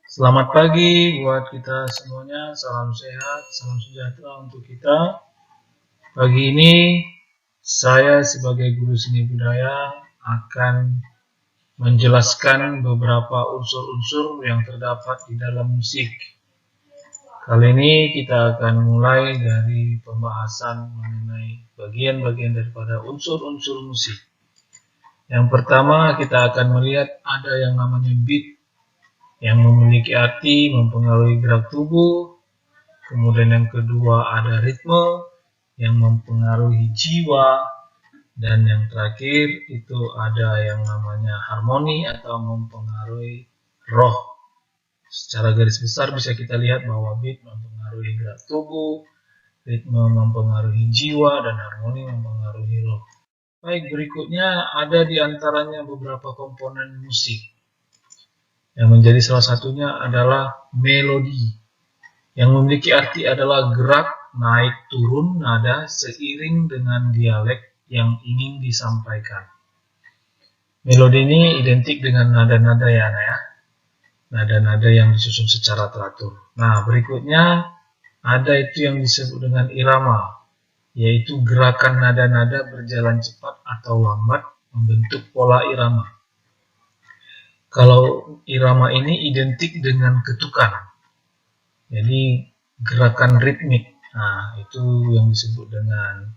Selamat pagi buat kita semuanya, salam sehat, salam sejahtera untuk kita. Pagi ini saya sebagai guru seni budaya akan menjelaskan beberapa unsur-unsur yang terdapat di dalam musik. Kali ini kita akan mulai dari pembahasan mengenai bagian-bagian daripada unsur-unsur musik. Yang pertama kita akan melihat ada yang namanya beat, yang memiliki arti mempengaruhi gerak tubuh. Kemudian yang kedua ada ritme yang mempengaruhi jiwa. Dan yang terakhir itu ada yang namanya harmoni atau mempengaruhi roh. Secara garis besar bisa kita lihat bahwa beat mempengaruhi gerak tubuh, ritme mempengaruhi jiwa, dan harmoni mempengaruhi roh. Baik, berikutnya ada di antaranya beberapa komponen musik. Yang menjadi salah satunya adalah melodi, yang memiliki arti adalah gerak naik turun nada seiring dengan dialek yang ingin disampaikan. Melodi ini identik dengan nada-nada ya, nada-nada yang disusun secara teratur. Nah, berikutnya ada itu yang disebut dengan irama, yaitu gerakan nada-nada berjalan cepat atau lambat membentuk pola irama. Kalau irama ini identik dengan ketukan, jadi gerakan ritmik. Nah, itu yang disebut dengan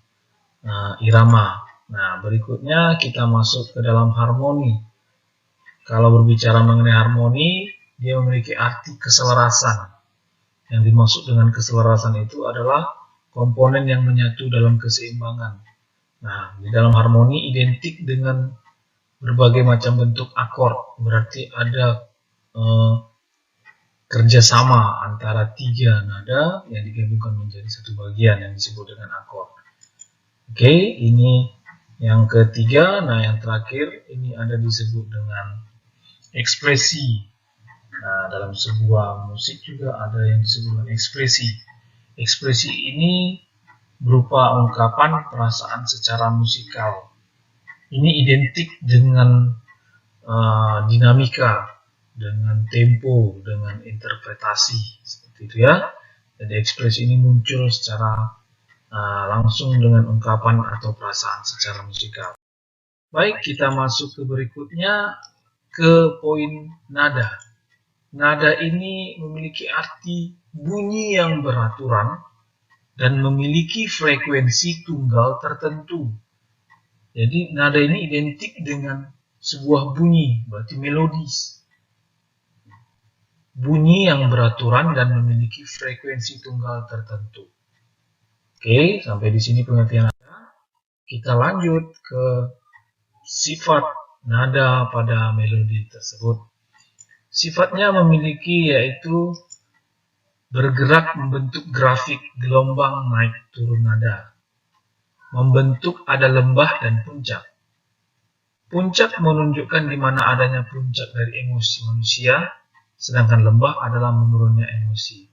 irama. Nah, berikutnya kita masuk ke dalam harmoni. Kalau berbicara mengenai harmoni, dia memiliki arti keselarasan. Yang dimaksud dengan keselarasan itu adalah komponen yang menyatu dalam keseimbangan. Nah, di dalam harmoni identik dengan berbagai macam bentuk akord. Berarti ada kerjasama antara tiga nada yang digabungkan menjadi satu bagian yang disebut dengan akord. Oke, ini yang ketiga. Nah, yang terakhir ini ada disebut dengan ekspresi. Nah, dalam sebuah musik juga ada yang disebut dengan ekspresi. Ekspresi ini berupa ungkapan perasaan secara musikal. Ini identik dengan dinamika, dengan tempo, dengan interpretasi, seperti itu ya. Jadi ekspresi ini muncul secara langsung dengan ungkapan atau perasaan secara musikal. Baik, kita masuk ke berikutnya, ke poin nada. Nada ini memiliki arti bunyi yang beraturan dan memiliki frekuensi tunggal tertentu. Jadi nada ini identik dengan sebuah bunyi, berarti melodis. Bunyi yang beraturan dan memiliki frekuensi tunggal tertentu. Oke, sampai di sini pengertian nada. Kita lanjut ke sifat nada pada melodi tersebut. Sifatnya memiliki yaitu bergerak membentuk grafik gelombang naik turun nada. Membentuk ada lembah dan puncak. Puncak menunjukkan di mana adanya puncak dari emosi manusia, sedangkan lembah adalah menurunnya emosi.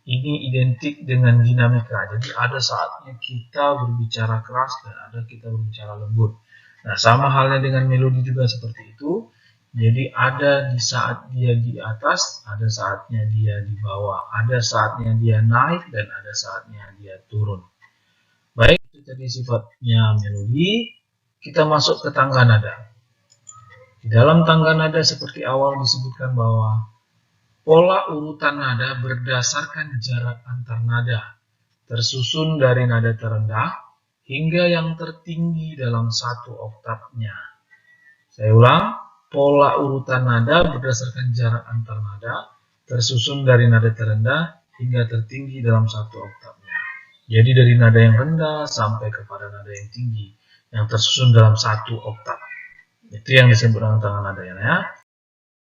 Ini identik dengan dinamika. Jadi ada saatnya kita berbicara keras dan ada kita berbicara lembut. Nah, sama halnya dengan melodi juga seperti itu. Jadi ada di saat dia di atas, ada saatnya dia di bawah, ada saatnya dia naik dan ada saatnya dia turun. Baik, itu tadi sifatnya melodi. Kita masuk ke tangga nada. Di dalam tangga nada seperti awal disebutkan bahwa pola urutan nada berdasarkan jarak antar nada, tersusun dari nada terendah hingga yang tertinggi dalam satu oktavnya. Saya ulang, pola urutan nada berdasarkan jarak antar nada, tersusun dari nada terendah hingga tertinggi dalam satu oktavnya. Jadi dari nada yang rendah sampai kepada nada yang tinggi, yang tersusun dalam satu oktav. Itu yang disebut dengan tangga nada ya.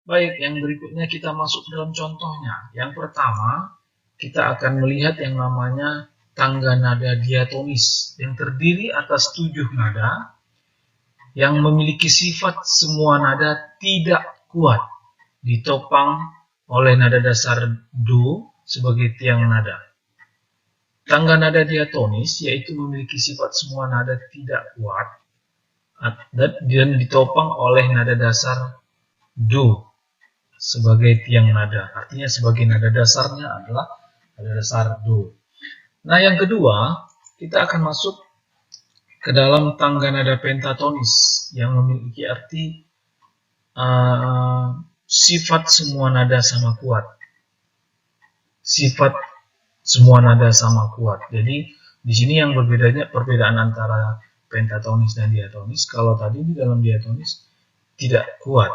Baik, yang berikutnya kita masuk dalam contohnya. Yang pertama, kita akan melihat yang namanya tangga nada diatonis, yang terdiri atas 7 nada, yang memiliki sifat semua nada tidak kuat, ditopang oleh nada dasar Do sebagai tiang nada. Tangga nada diatonis yaitu memiliki sifat semua nada tidak kuat dan ditopang oleh nada dasar Do sebagai tiang nada. Artinya sebagai nada dasarnya adalah nada dasar Do. Nah, yang kedua, kita akan masuk ke dalam tangga nada pentatonis yang memiliki arti sifat semua nada sama kuat. Sifat semua nada sama kuat. Jadi di sini yang perbedaan antara pentatonis dan diatonis. Kalau tadi di dalam diatonis tidak kuat.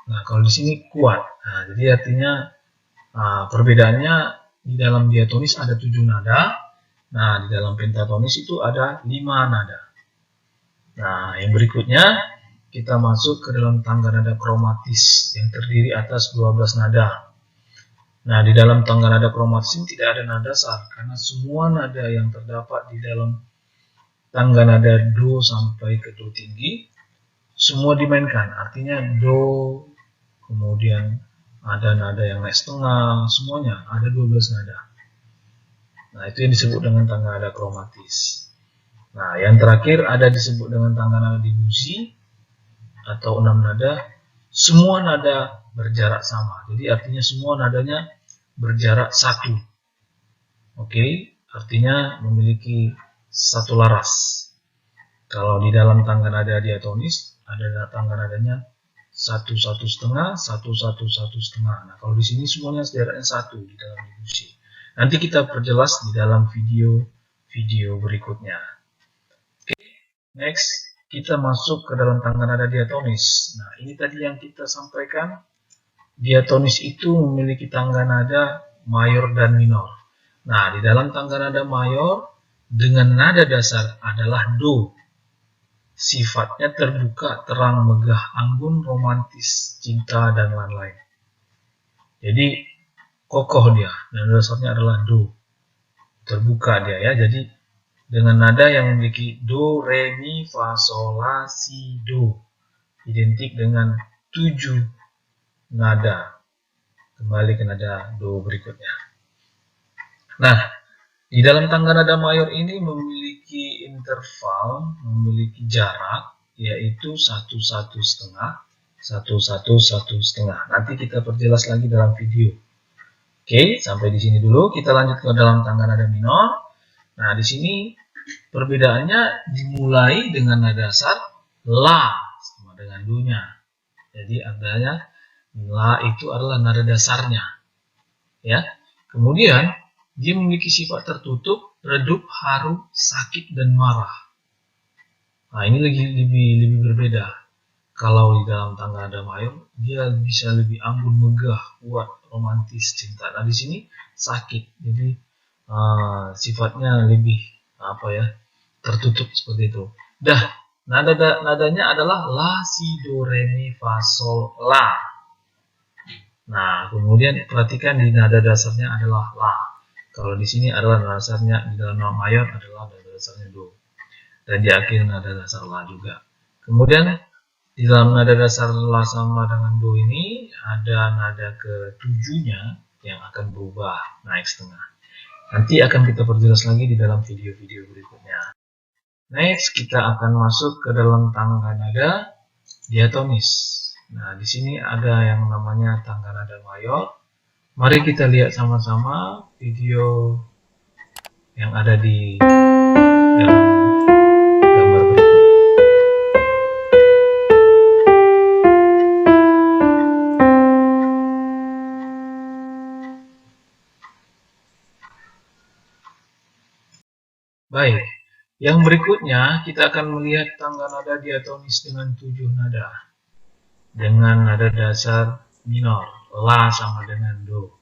Nah, kalau di sini kuat. Nah, jadi artinya perbedaannya di dalam diatonis ada 7 nada. Nah, di dalam pentatonis itu ada 5 nada. Nah, yang berikutnya kita masuk ke dalam tangga nada kromatis yang terdiri atas 12 nada. Nah, di dalam tangga nada kromatis ini tidak ada nada dasar karena semua nada yang terdapat di dalam tangga nada Do sampai ke Do tinggi semua dimainkan. Artinya Do, kemudian ada nada yang naik setengah, semuanya ada 12 nada. Nah, itu yang disebut dengan tangga nada kromatis. Nah, yang terakhir ada disebut dengan tangga nada difusi atau 6 nada. Semua nada berjarak sama. Jadi artinya semua nadanya berjarak 1. Oke, artinya memiliki 1 laras. Kalau di dalam tangga nada diatonis ada tangga nadanya 1 1 setengah, 1 1 1 setengah. Nah, kalau di sini semuanya sederetnya 1 di dalam difusi. Nanti kita perjelas di dalam video berikutnya. Oke, next kita masuk ke dalam tangga nada diatonis. Nah, ini tadi yang kita sampaikan. Diatonis itu memiliki tangga nada mayor dan minor. Nah, di dalam tangga nada mayor dengan nada dasar adalah Do. Sifatnya terbuka, terang, megah, anggun, romantis, cinta, dan lain-lain. Jadi kokoh dia. Nada dasarnya adalah Do. Terbuka dia ya. Jadi dengan nada yang memiliki Do, Re, Mi, Fa, Sol, La, Si, Do. Identik dengan 7 nada. Kembali ke nada Do berikutnya. Nah, di dalam tangga nada mayor ini memiliki interval, memiliki jarak, yaitu 1 1 setengah, 1 1 1 setengah. Nanti kita perjelas lagi dalam video. Oke, sampai di sini dulu. Kita lanjut ke dalam tangga nada minor. Nah, di sini perbedaannya dimulai dengan nada dasar La sama dengan Do-nya. Jadi adanya La itu adalah nada dasarnya. Ya. Kemudian dia memiliki sifat tertutup, redup, haru, sakit, dan marah. Nah, ini lebih berbeda. Kalau di dalam tangga nada mayor, dia bisa lebih anggun, megah, kuat, romantis, cinta. Nah, di sini sakit. Jadi sifatnya lebih tertutup seperti itu. Dah, nadanya adalah La, Si, Do, Re, Mi, Fa, Sol, La. Nah, kemudian perhatikan di nada dasarnya adalah La. Kalau di sini adalah nada dasarnya, di dalam nada mayor adalah nada dasarnya Do. Dan di akhir nada dasar La juga. Kemudian di dalam nada dasar La sama dengan Do ini ada nada ke-7-nya yang akan berubah naik setengah. Nanti akan kita perjelas lagi di dalam video-video berikutnya. Next, kita akan masuk ke dalam tangga nada diatonis. Nah, di sini ada yang namanya tangga nada mayor. Mari kita lihat sama-sama video yang ada di dalam gambar berikut. Baik, yang berikutnya kita akan melihat tangga nada diatonis dengan 7 nada. Dengan nada dasar minor, La sama dengan Do.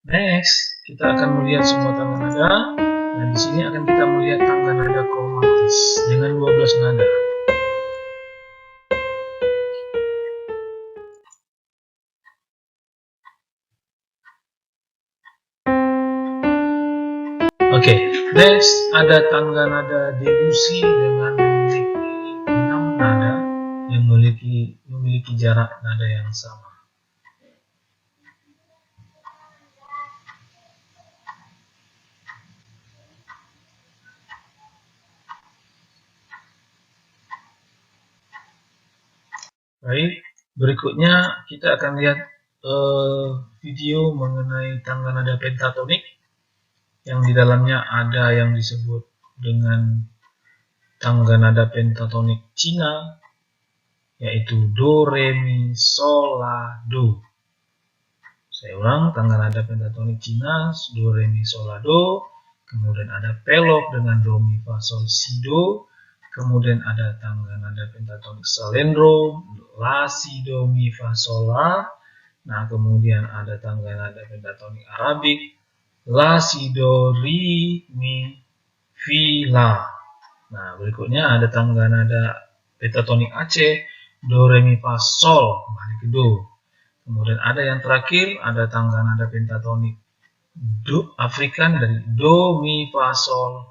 Next, kita akan melihat semua tangga nada, dan di sini akan kita melihat tangga nada kromatis dengan 12 nada. Oke, next ada tangga nada Debussy dengan memiliki 6 nada yang memiliki memiliki jarak nada yang sama. Baik, berikutnya kita akan lihat video mengenai tangga nada pentatonik yang di dalamnya ada yang disebut dengan tangga nada pentatonik Cina, yaitu Do, Re, Mi, Sol, La, Do. Saya ulang, tangga nada pentatonik Cina, Do, Re, Mi, Sol, La, Do. Kemudian ada pelok dengan Do, Mi, Fa, Sol, Si, Do. Kemudian ada tangga nada pentatonik Salendro, La, Si, Do, Mi, Fa, Sol, La. Nah, kemudian ada tangga nada pentatonik Arabik, La, Si, Do, Ri, Mi, Fi, La. Nah, berikutnya ada tangga nada pentatonik Aceh, Do, Re, Mi, Fa, Sol, kembali ke Do. Kemudian ada yang terakhir, ada tangga nada pentatonik Do Afrikan dari Do, Mi, Fa, Sol.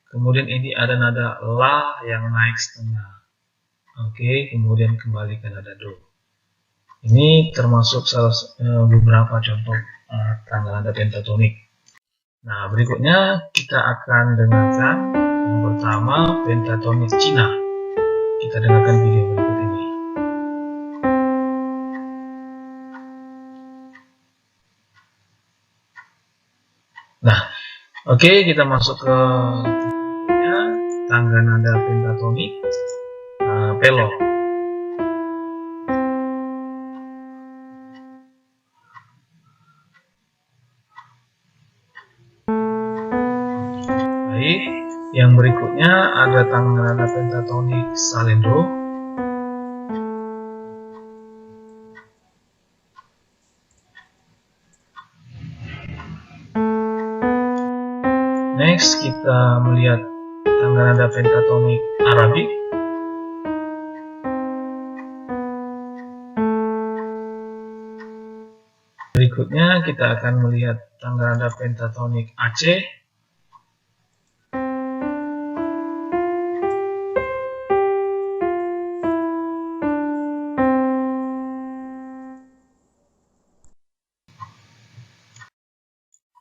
Kemudian ini ada nada La yang naik setengah. Oke, kemudian kembali ke nada Do. Ini termasuk beberapa contoh tangga nada pentatonik. Nah, berikutnya kita akan dengarkan yang pertama pentatonik Cina. Kita dengarkan video berikut ini. Nah, oke, kita masuk ke tangga nada pentatonik pelok. Baik, yang berikutnya ada tangga nada pentatonik Salendro. Next, kita melihat tangga nada pentatonik Arabik. Berikutnya kita akan melihat tangga nada pentatonik Aceh.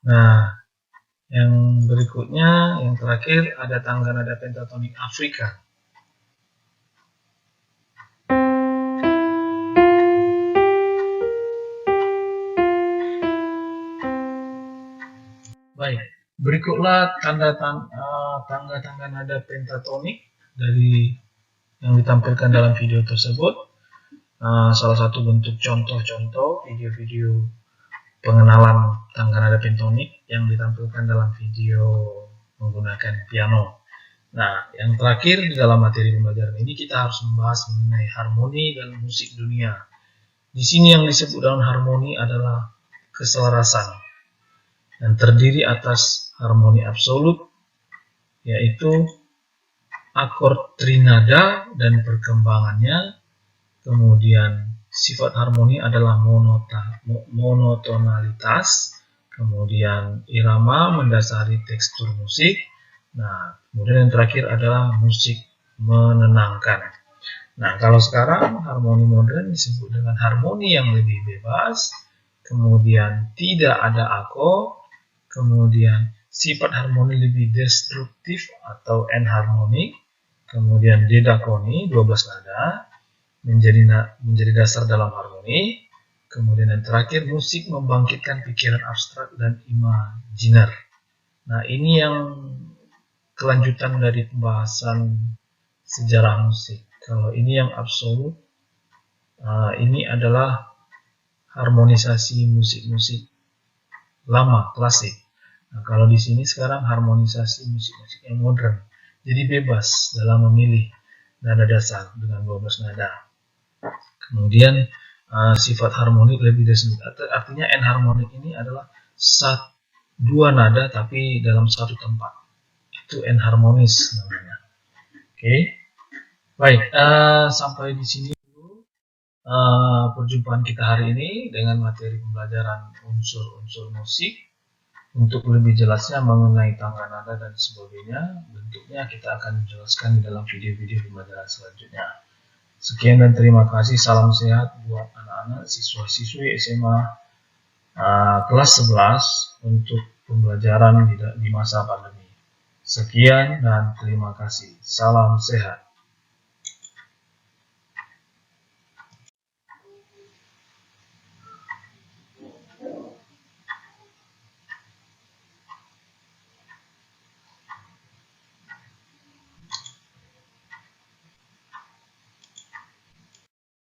Nah, yang berikutnya, yang terakhir ada tangga nada pentatonik Afrika. Baik, berikutlah tangga-tangga nada pentatonik dari yang ditampilkan dalam video tersebut. Salah satu bentuk contoh-contoh video-video pengenalan tangga nada pentatonik yang ditampilkan dalam video menggunakan piano. Nah, yang terakhir di dalam materi pembelajaran ini kita harus membahas mengenai harmoni dalam musik dunia. Di sini yang disebut dalam harmoni adalah keselarasan dan terdiri atas harmoni absolut, yaitu akord trinada dan perkembangannya. Kemudian sifat harmoni adalah monotonalitas. Kemudian irama mendasari tekstur musik. Nah, kemudian yang terakhir adalah musik menenangkan. Nah, kalau sekarang harmoni modern disebut dengan harmoni yang lebih bebas. Kemudian tidak ada akord. Kemudian sifat harmoni lebih destruktif atau enharmonik. Kemudian didakoni 12 nada menjadi dasar dalam harmoni. Kemudian yang terakhir musik membangkitkan pikiran abstrak dan imajiner. Nah, ini yang kelanjutan dari pembahasan sejarah musik. Kalau ini yang absolut, ini adalah harmonisasi musik-musik lama, klasik. Nah, kalau di sini sekarang harmonisasi musik-musik yang modern. Jadi bebas dalam memilih nada dasar dengan 12 nada. Kemudian sifat harmonik lebih destruktif, artinya enharmonik ini adalah dua nada tapi dalam satu tempat. Itu enharmonis namanya. Oke. Baik, sampai di sini dulu perjumpaan kita hari ini dengan materi pembelajaran unsur-unsur musik. Untuk lebih jelasnya mengenai tangga nada dan sebagainya, bentuknya kita akan menjelaskan di dalam video-video pembelajaran selanjutnya. Sekian dan terima kasih. Salam sehat buat anak-anak siswa-siswi SMA kelas 11 untuk pembelajaran di masa pandemi. Sekian dan terima kasih. Salam sehat.